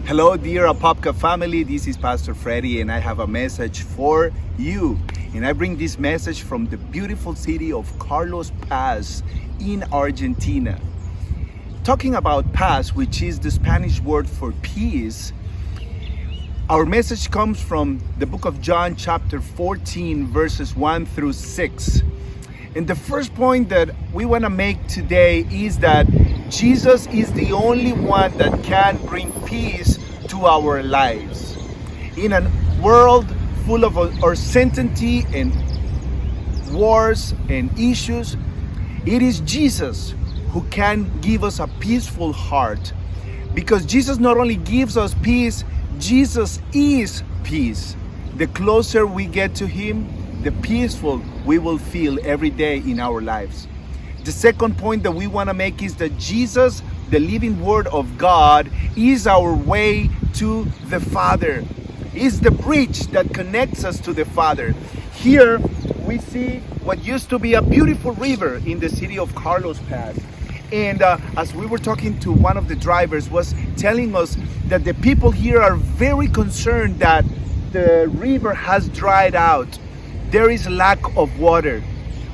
Hello, dear Apopka family. This is Pastor Freddy, and I have a message for you. And I bring this message from the beautiful city of Carlos Paz in Argentina. Talking about paz, which is the Spanish word for peace, our message comes from the book of John, chapter 14, verses 1 through 6. And the first point that we want to make today is that Jesus is the only one that can bring peace to our lives. In a world full of uncertainty and wars and issues, it is Jesus who can give us a peaceful heart. Because Jesus not only gives us peace, Jesus is peace. The closer we get to Him, the peaceful we will feel every day in our lives. The second point that we want to make is that Jesus, the living Word of God, is our way to the Father. Is the bridge that connects us to the Father. Here we see what used to be a beautiful river in the city of Carlos Paz. And as we were talking to one of the drivers, was telling us that the people here are very concerned that the river has dried out. There is lack of water.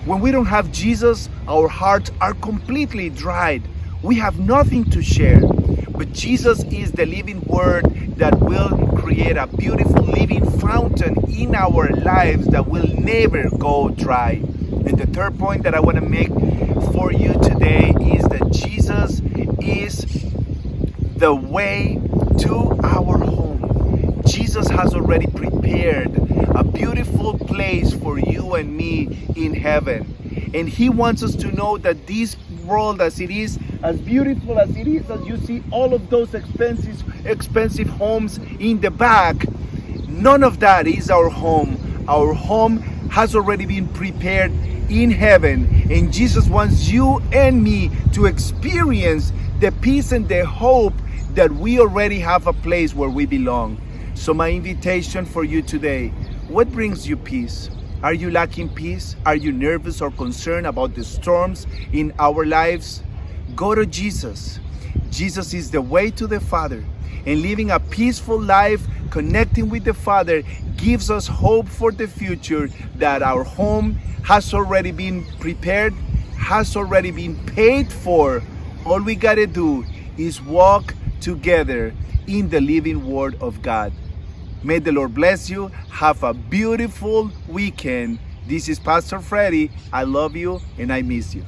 When we don't have Jesus, our hearts are completely dried. We have nothing to share. But Jesus is the living Word that will create a beautiful living fountain in our lives that will never go dry. And the third point that I want to make for you today is that Jesus is the way to our home. Jesus has already prepared a beautiful place for you and me in heaven. And He wants us to know that this world as it is, as beautiful as it is, as you see all of those expensive homes in the back, none of that is our home. Our home has already been prepared in heaven. And Jesus wants you and me to experience the peace and the hope that we already have a place where we belong. So my invitation for you today, what brings you peace? Are you lacking peace? Are you nervous or concerned about the storms in our lives? Go to Jesus. Jesus is the way to the Father. And living a peaceful life, connecting with the Father, gives us hope for the future, that our home has already been prepared, has already been paid for. All we gotta do is walk together in the living Word of God. May the Lord bless you. Have a beautiful weekend. This is Pastor Freddy. I love you and I miss you.